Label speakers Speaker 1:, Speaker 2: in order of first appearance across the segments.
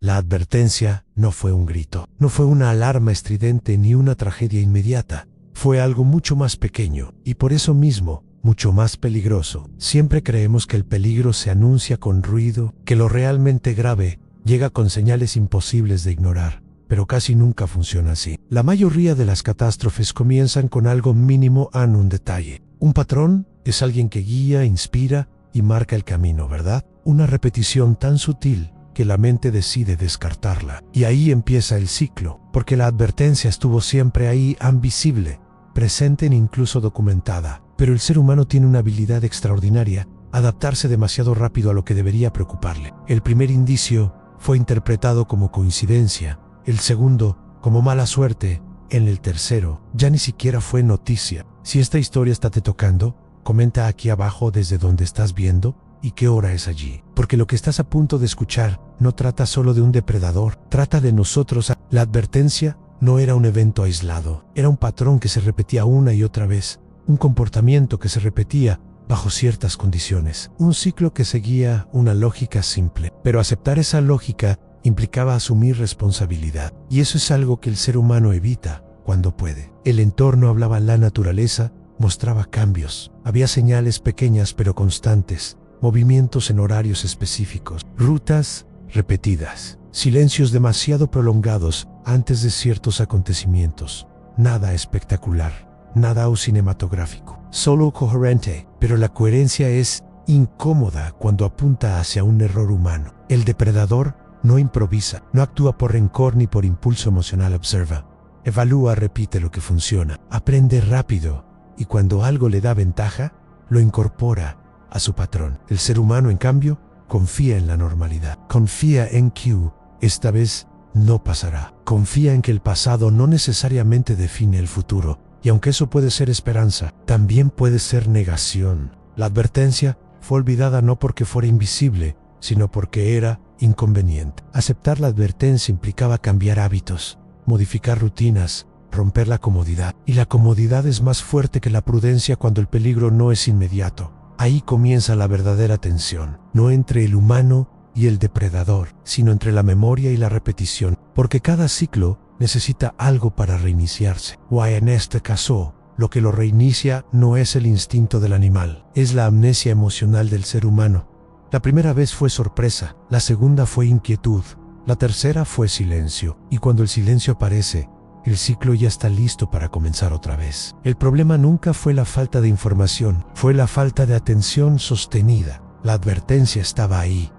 Speaker 1: La advertencia no fue un grito, no fue una alarma estridente ni una tragedia inmediata. Fue algo mucho más pequeño y por eso mismo mucho más peligroso. Siempre creemos que el peligro se anuncia con ruido, que lo realmente grave llega con señales imposibles de ignorar, pero casi nunca funciona así. La mayoría de las catástrofes comienzan con algo mínimo en un detalle. Un patrón es alguien que guía, inspira y marca el camino, ¿verdad? Una repetición tan sutil que la mente decide descartarla. Y ahí empieza el ciclo, porque la advertencia estuvo siempre ahí, invisible, presente e incluso documentada. Pero el ser humano tiene una habilidad extraordinaria: adaptarse demasiado rápido a lo que debería preocuparle. El primer indicio fue interpretado como coincidencia, el segundo como mala suerte, en el tercero ya ni siquiera fue noticia. Si esta historia está te tocando, comenta aquí abajo desde donde estás viendo y qué hora es allí. Porque lo que estás a punto de escuchar no trata solo de un depredador, trata de nosotros. La advertencia no era un evento aislado, era un patrón que se repetía una y otra vez, un comportamiento que se repetía bajo ciertas condiciones, un ciclo que seguía una lógica simple. Pero aceptar esa lógica implicaba asumir responsabilidad, y eso es algo que el ser humano evita cuando puede. El entorno hablaba, la naturaleza mostraba cambios, había señales pequeñas pero constantes, movimientos en horarios específicos, rutas repetidas, silencios demasiado prolongados antes de ciertos acontecimientos. Nada espectacular, nada cinematográfico, solo coherente. Pero la coherencia es incómoda cuando apunta hacia un error humano. El depredador no improvisa, no actúa por rencor ni por impulso emocional. Observa, evalúa, repite lo que funciona, aprende rápido, y cuando algo le da ventaja, lo incorpora a su patrón. El ser humano, en cambio, confía en la normalidad, confía en que esta vez no pasará, confía en que el pasado no necesariamente define el futuro. Y aunque eso puede ser esperanza, también puede ser negación. La advertencia fue olvidada no porque fuera invisible, sino porque era inconveniente. Aceptar la advertencia implicaba cambiar hábitos, modificar rutinas, romper la comodidad. Y la comodidad es más fuerte que la prudencia cuando el peligro no es inmediato. Ahí comienza la verdadera tensión, no entre el humano y el depredador, sino entre la memoria y la repetición, porque cada ciclo necesita algo para reiniciarse. O en este caso, lo que lo reinicia no es el instinto del animal, es la amnesia emocional del ser humano. La primera vez fue sorpresa, la segunda fue inquietud, la tercera fue silencio, y cuando el silencio aparece, el ciclo ya está listo para comenzar otra vez. El problema nunca fue la falta de información, fue la falta de atención sostenida. La advertencia estaba ahí,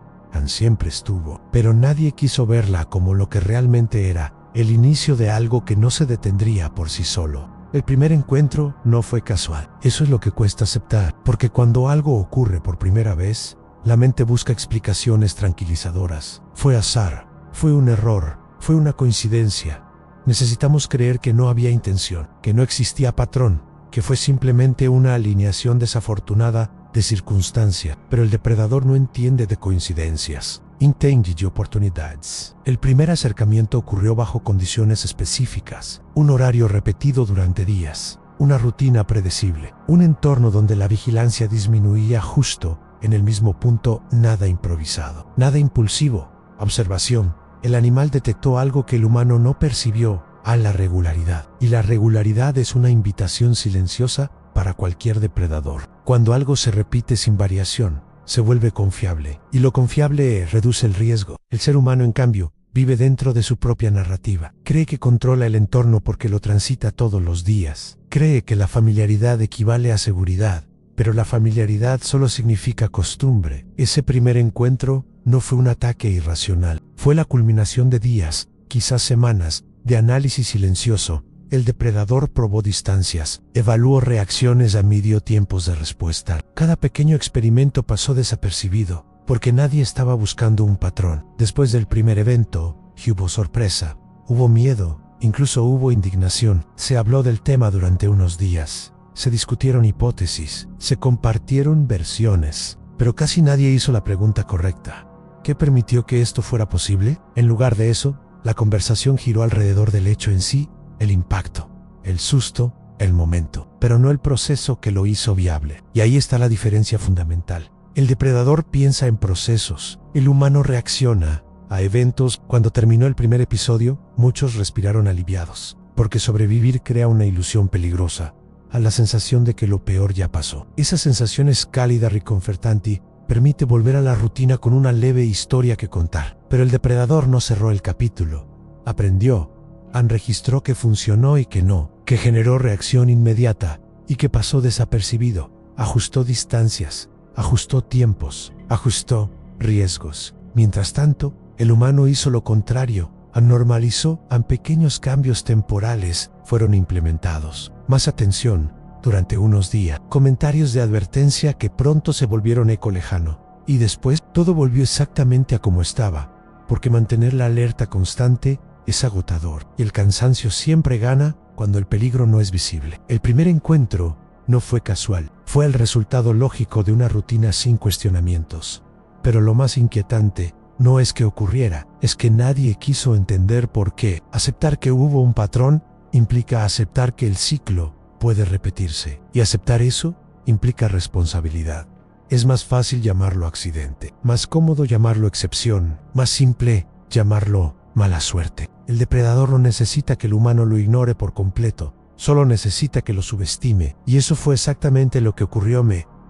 Speaker 1: siempre estuvo, pero nadie quiso verla como lo que realmente era: el inicio de algo que no se detendría por sí solo. El primer encuentro no fue casual. Eso es lo que cuesta aceptar, porque cuando algo ocurre por primera vez, la mente busca explicaciones tranquilizadoras. Fue azar, fue un error, fue una coincidencia. Necesitamos creer que no había intención, que no existía patrón, que fue simplemente una alineación desafortunada de circunstancia. Pero el depredador no entiende de coincidencias, entiende de oportunidades. El primer acercamiento ocurrió bajo condiciones específicas, un horario repetido durante días, una rutina predecible, un entorno donde la vigilancia disminuía justo en el mismo punto. Nada improvisado, nada impulsivo. Observación. El animal detectó algo que el humano no percibió: a la regularidad. Y la regularidad es una invitación silenciosa para cualquier depredador. Cuando algo se repite sin variación, se vuelve confiable, y lo confiable reduce el riesgo. El ser humano, en cambio, vive dentro de su propia narrativa. Cree que controla el entorno porque lo transita todos los días. Cree que la familiaridad equivale a seguridad, pero la familiaridad solo significa costumbre. Ese primer encuentro no fue un ataque irracional, fue la culminación de días, quizás semanas, de análisis silencioso. El depredador probó distancias, evaluó reacciones, midió tiempos de respuesta. Cada pequeño experimento pasó desapercibido, porque nadie estaba buscando un patrón. Después del primer evento, hubo sorpresa, hubo miedo, incluso hubo indignación. Se habló del tema durante unos días, se discutieron hipótesis, se compartieron versiones, pero casi nadie hizo la pregunta correcta: ¿qué permitió que esto fuera posible? En lugar de eso, la conversación giró alrededor del hecho en sí, el impacto, el susto, el momento, pero no el proceso que lo hizo viable. Y ahí está la diferencia fundamental. El depredador piensa en procesos, el humano reacciona a eventos. Cuando terminó el primer episodio, muchos respiraron aliviados, porque sobrevivir crea una ilusión peligrosa, a la sensación de que lo peor ya pasó. Esa sensación es cálida, reconfortante, permite volver a la rutina con una leve historia que contar. Pero el depredador no cerró el capítulo. Aprendió, registró que funcionó y que no, que generó reacción inmediata y que pasó desapercibido. Ajustó distancias, ajustó tiempos, ajustó riesgos. Mientras tanto, el humano hizo lo contrario, normalizó, pequeños cambios temporales fueron implementados. Más atención durante unos días, comentarios de advertencia que pronto se volvieron eco lejano, y después todo volvió exactamente a como estaba, porque mantener la alerta constante es agotador, y el cansancio siempre gana cuando el peligro no es visible. El primer encuentro no fue casual, fue el resultado lógico de una rutina sin cuestionamientos. Pero lo más inquietante no es que ocurriera, es que nadie quiso entender por qué. Aceptar que hubo un patrón implica aceptar que el ciclo puede repetirse, y aceptar eso implica responsabilidad. Es más fácil llamarlo accidente, más cómodo llamarlo excepción, más simple llamarlo mala suerte. El depredador no necesita que el humano lo ignore por completo, solo necesita que lo subestime, y eso fue exactamente lo que ocurrió.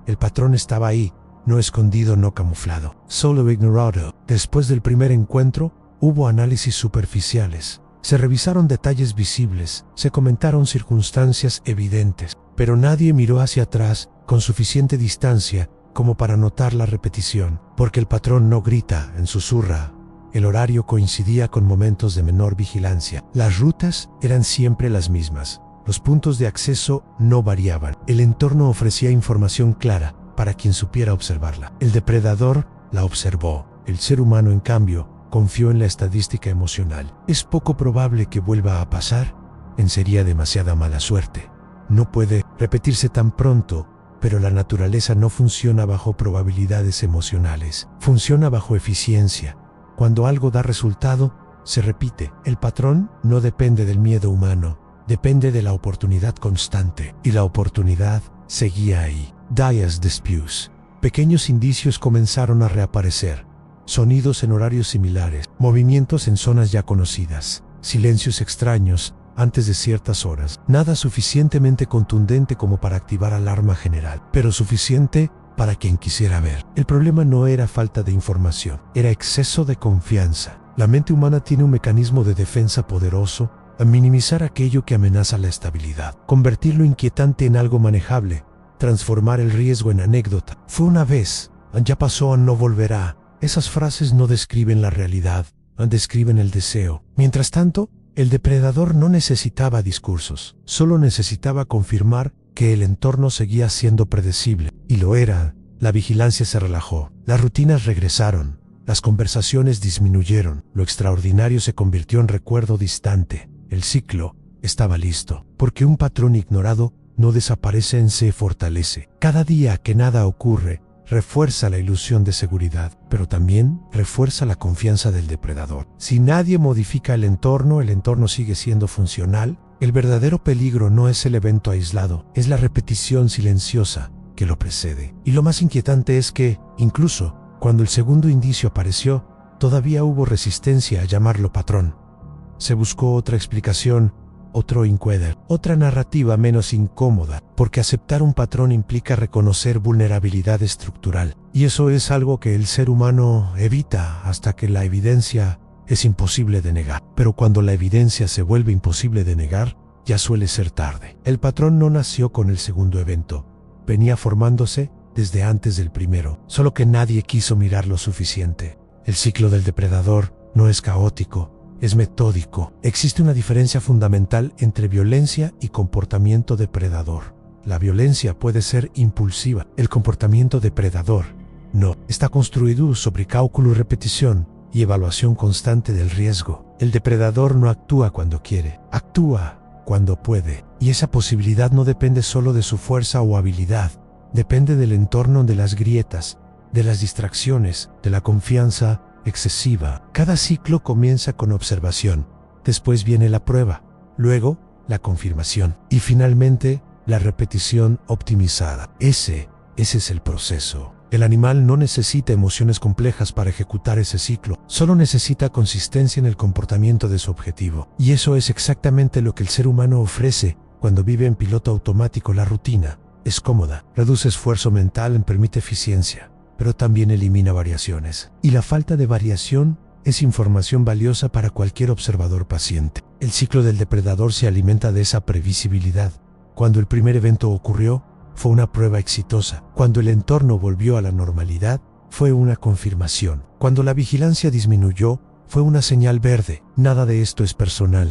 Speaker 1: El patrón estaba ahí, no escondido, no camuflado, solo ignorado. Después del primer encuentro, hubo análisis superficiales. Se revisaron detalles visibles, se comentaron circunstancias evidentes, pero nadie miró hacia atrás con suficiente distancia como para notar la repetición, porque el patrón no grita, susurra. El horario coincidía con momentos de menor vigilancia. Las rutas eran siempre las mismas. Los puntos de acceso no variaban. El entorno ofrecía información clara para quien supiera observarla. El depredador la observó. El ser humano, en cambio, confió en la estadística emocional. Es poco probable que vuelva a pasar. Sería demasiada mala suerte. No puede repetirse tan pronto, pero la naturaleza no funciona bajo probabilidades emocionales. Funciona bajo eficiencia. Cuando algo da resultado, se repite. El patrón no depende del miedo humano, depende de la oportunidad constante. Y la oportunidad seguía ahí. Dias Disputes. Pequeños indicios comenzaron a reaparecer. Sonidos en horarios similares, movimientos en zonas ya conocidas, silencios extraños antes de ciertas horas. Nada suficientemente contundente como para activar alarma general, pero suficiente para quien quisiera ver. El problema no era falta de información, era exceso de confianza. La mente humana tiene un mecanismo de defensa poderoso a minimizar aquello que amenaza la estabilidad, convertir lo inquietante en algo manejable, transformar el riesgo en anécdota. Fue una vez, ya pasó, no volverá. Esas frases no describen la realidad, describen el deseo. Mientras tanto, el depredador no necesitaba discursos, solo necesitaba confirmar que el entorno seguía siendo predecible. Y lo era. La vigilancia se relajó, las rutinas regresaron, las conversaciones disminuyeron, lo extraordinario se convirtió en recuerdo distante. El ciclo estaba listo, porque un patrón ignorado no desaparece, se fortalece. Cada día que nada ocurre, refuerza la ilusión de seguridad, pero también refuerza la confianza del depredador. Si nadie modifica el entorno sigue siendo funcional. El verdadero peligro no es el evento aislado, es la repetición silenciosa que lo precede. Y lo más inquietante es que, incluso cuando el segundo indicio apareció, todavía hubo resistencia a llamarlo patrón. Se buscó otra explicación, otro encuadre, otra narrativa menos incómoda, porque aceptar un patrón implica reconocer vulnerabilidad estructural. Y eso es algo que el ser humano evita hasta que la evidencia es imposible de negar. Pero cuando la evidencia se vuelve imposible de negar, ya suele ser tarde. El patrón no nació con el segundo evento, venía formándose desde antes del primero, solo que nadie quiso mirar lo suficiente. El ciclo del depredador no es caótico, es metódico. Existe una diferencia fundamental entre violencia y comportamiento depredador. La violencia puede ser impulsiva, el comportamiento depredador no. Está construido sobre cálculo, repetición y evaluación constante del riesgo. El depredador no actúa cuando quiere, actúa cuando puede. Y esa posibilidad no depende solo de su fuerza o habilidad, depende del entorno, de las grietas, de las distracciones, de la confianza excesiva. Cada ciclo comienza con observación, después viene la prueba, luego la confirmación y finalmente la repetición optimizada. Ese es el proceso. El animal no necesita emociones complejas para ejecutar ese ciclo, solo necesita consistencia en el comportamiento de su objetivo. Y eso es exactamente lo que el ser humano ofrece cuando vive en piloto automático. La rutina es cómoda, reduce esfuerzo mental, permite eficiencia, pero también elimina variaciones. Y la falta de variación es información valiosa para cualquier observador paciente. El ciclo del depredador se alimenta de esa previsibilidad. Cuando el primer evento ocurrió, fue una prueba exitosa. Cuando el entorno volvió a la normalidad, fue una confirmación. Cuando la vigilancia disminuyó, fue una señal verde. Nada de esto es personal.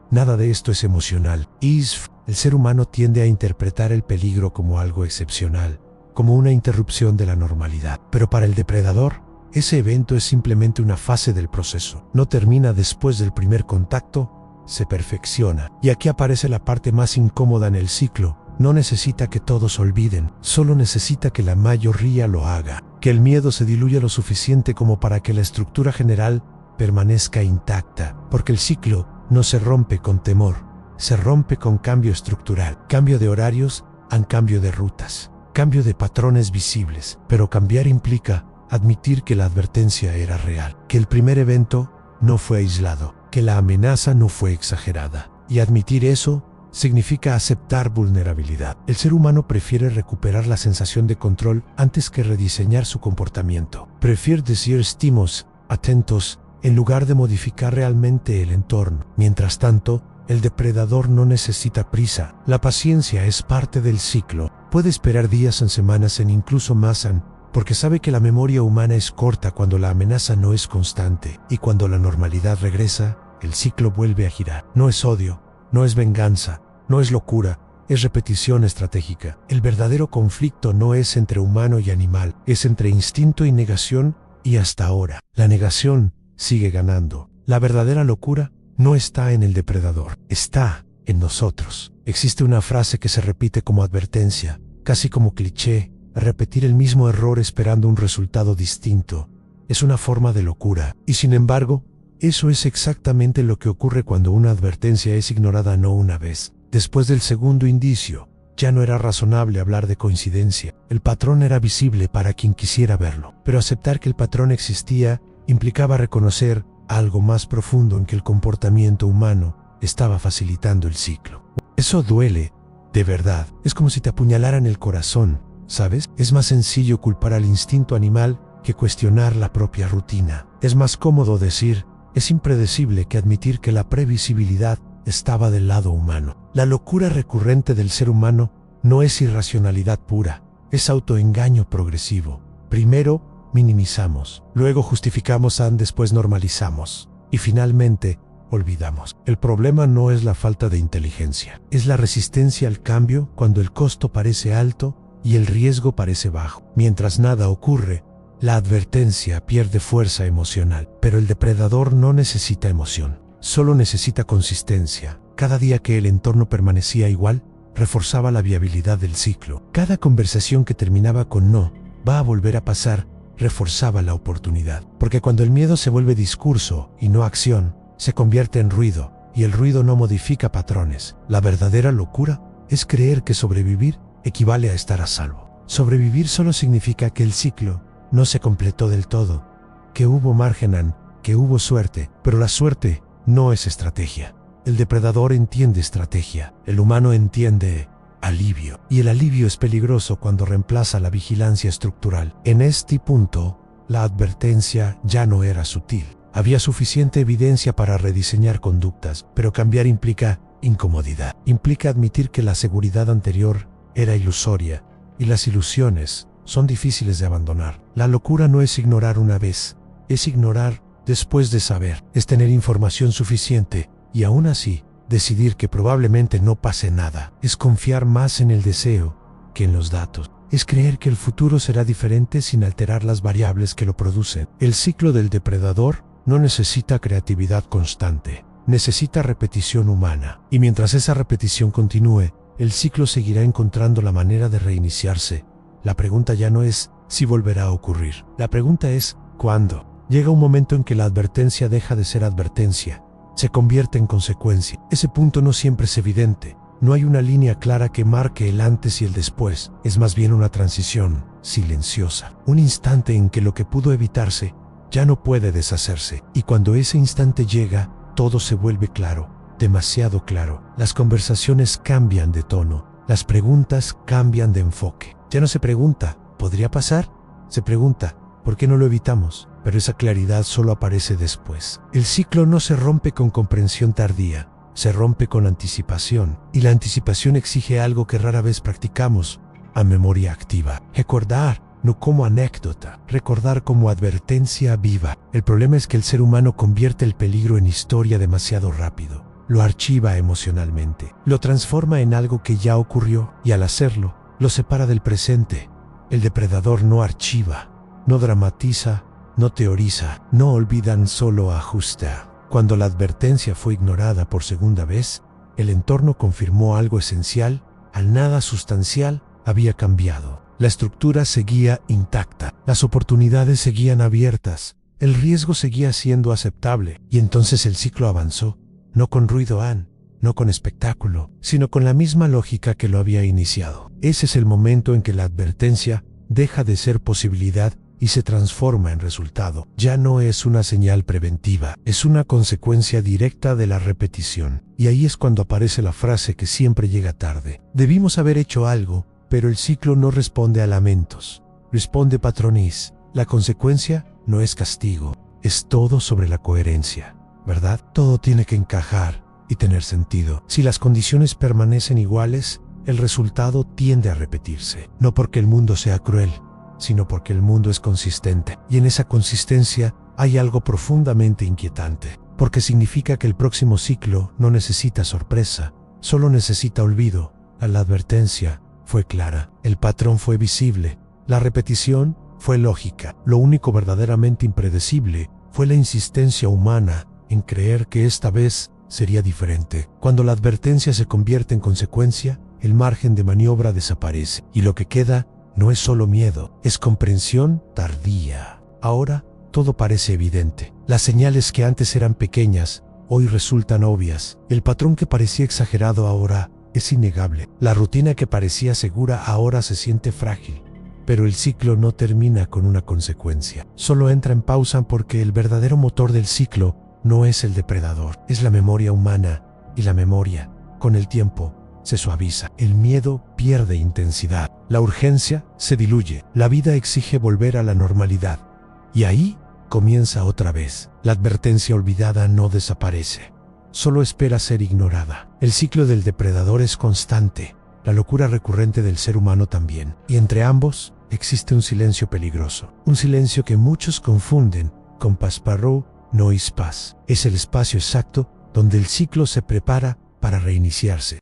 Speaker 1: Nada de esto es emocional. El ser humano tiende a interpretar el peligro como algo excepcional, como una interrupción de la normalidad. Pero para el depredador, ese evento es simplemente una fase del proceso. No termina después del primer contacto, se perfecciona. Y aquí aparece la parte más incómoda en el ciclo. No necesita que todos olviden, solo necesita que la mayoría lo haga, que el miedo se diluya lo suficiente como para que la estructura general permanezca intacta, porque el ciclo no se rompe con temor, se rompe con cambio estructural, cambio de horarios, cambio de rutas, cambio de patrones visibles. Pero cambiar implica admitir que la advertencia era real, que el primer evento no fue aislado, que la amenaza no fue exagerada. Y admitir eso significa aceptar vulnerabilidad. El ser humano prefiere recuperar la sensación de control antes que rediseñar su comportamiento. Prefiere decir estemos atentos en lugar de modificar realmente el entorno. Mientras tanto, el depredador no necesita prisa. La paciencia es parte del ciclo. Puede esperar días, en semanas, en incluso más, porque sabe que la memoria humana es corta cuando la amenaza no es constante. Y cuando la normalidad regresa, el ciclo vuelve a girar. No es odio, no es venganza, no es locura, es repetición estratégica. El verdadero conflicto no es entre humano y animal, es entre instinto y negación, y hasta ahora, la negación sigue ganando. La verdadera locura no está en el depredador, está en nosotros. Existe una frase que se repite como advertencia, casi como cliché: repetir el mismo error esperando un resultado distinto. Es una forma de locura, y sin embargo, eso es exactamente lo que ocurre cuando una advertencia es ignorada no una vez. Después del segundo indicio, ya no era razonable hablar de coincidencia. El patrón era visible para quien quisiera verlo. Pero aceptar que el patrón existía implicaba reconocer algo más profundo, en que el comportamiento humano estaba facilitando el ciclo. Eso duele, de verdad. Es como si te apuñalaran el corazón, ¿sabes? Es más sencillo culpar al instinto animal que cuestionar la propia rutina. Es más cómodo decir: es impredecible, que admitir que la previsibilidad estaba del lado humano. La locura recurrente del ser humano no es irracionalidad pura, es autoengaño progresivo. Primero minimizamos, luego justificamos, después normalizamos y finalmente olvidamos. El problema no es la falta de inteligencia, es la resistencia al cambio cuando el costo parece alto y el riesgo parece bajo. Mientras nada ocurre, la advertencia pierde fuerza emocional, pero el depredador no necesita emoción, solo necesita consistencia. Cada día que el entorno permanecía igual, reforzaba la viabilidad del ciclo. Cada conversación que terminaba con no, va a volver a pasar, reforzaba la oportunidad. Porque cuando el miedo se vuelve discurso y no acción, se convierte en ruido, y el ruido no modifica patrones. La verdadera locura es creer que sobrevivir equivale a estar a salvo. Sobrevivir solo significa que el ciclo no se completó del todo, que hubo margen, que hubo suerte, pero la suerte no es estrategia. El depredador entiende estrategia, el humano entiende alivio, y el alivio es peligroso cuando reemplaza la vigilancia estructural. En este punto, la advertencia ya no era sutil. Había suficiente evidencia para rediseñar conductas, pero cambiar implica incomodidad. Implica admitir que la seguridad anterior era ilusoria, y las ilusiones son difíciles de abandonar. La locura no es ignorar una vez, es ignorar después de saber, es tener información suficiente y aún así decidir que probablemente no pase nada. Es confiar más en el deseo que en los datos. Es creer que el futuro será diferente sin alterar las variables que lo producen. El ciclo del depredador no necesita creatividad constante, necesita repetición humana. Y mientras esa repetición continúe, el ciclo seguirá encontrando la manera de reiniciarse. La pregunta ya no es si volverá a ocurrir. La pregunta es ¿cuándo? Llega un momento en que la advertencia deja de ser advertencia, se convierte en consecuencia. Ese punto no siempre es evidente. No hay una línea clara que marque el antes y el después. Es más bien una transición. silenciosa. Un instante en que lo que pudo evitarse ya no puede deshacerse. Y cuando ese instante llega, todo se vuelve claro, demasiado claro. Las conversaciones cambian de tono, las preguntas cambian de enfoque. Ya no se pregunta, ¿podría pasar? Se pregunta, ¿por qué no lo evitamos? Pero esa claridad solo aparece después. El ciclo no se rompe con comprensión tardía, se rompe con anticipación. Y la anticipación exige algo que rara vez practicamos, a memoria activa. Recordar, no como anécdota, recordar como advertencia viva. El problema es que el ser humano convierte el peligro en historia demasiado rápido. Lo archiva emocionalmente, lo transforma en algo que ya ocurrió y al hacerlo, lo separa del presente. El depredador no archiva, no dramatiza, no teoriza, no olvidan, solo ajusta. Cuando la advertencia fue ignorada por segunda vez, el entorno confirmó algo esencial, al nada sustancial había cambiado. La estructura seguía intacta, las oportunidades seguían abiertas, el riesgo seguía siendo aceptable, y entonces el ciclo avanzó, no con ruido, no con espectáculo, sino con la misma lógica que lo había iniciado. Ese es el momento en que la advertencia deja de ser posibilidad y se transforma en resultado. Ya no es una señal preventiva, es una consecuencia directa de la repetición. Y ahí es cuando aparece la frase que siempre llega tarde. Debimos haber hecho algo, pero el ciclo no responde a lamentos, responde patrones. La consecuencia no es castigo, es todo sobre la coherencia, ¿verdad? Todo tiene que encajar y tener sentido. Si las condiciones permanecen iguales, el resultado tiende a repetirse. No porque el mundo sea cruel, sino porque el mundo es consistente. Y en esa consistencia hay algo profundamente inquietante, porque significa que el próximo ciclo no necesita sorpresa, solo necesita olvido. La advertencia fue clara, el patrón fue visible, la repetición fue lógica. Lo único verdaderamente impredecible fue la insistencia humana en creer que esta vez sería diferente. Cuando la advertencia se convierte en consecuencia, el margen de maniobra desaparece, y lo que queda no es solo miedo, es comprensión tardía. Ahora todo parece evidente. Las señales que antes eran pequeñas, hoy resultan obvias. El patrón que parecía exagerado ahora es innegable. La rutina que parecía segura ahora se siente frágil. Pero el ciclo no termina con una consecuencia. Solo entra en pausa porque el verdadero motor del ciclo no es el depredador, es la memoria humana. Y la memoria, con el tiempo, se suaviza. El miedo pierde intensidad. La urgencia se diluye. La vida exige volver a la normalidad. Y ahí comienza otra vez. La advertencia olvidada no desaparece. Solo espera ser ignorada. El ciclo del depredador es constante. La locura recurrente del ser humano también. Y entre ambos existe un silencio peligroso. Un silencio que muchos confunden con Passepartout, no es paz. Es el espacio exacto donde el ciclo se prepara para reiniciarse.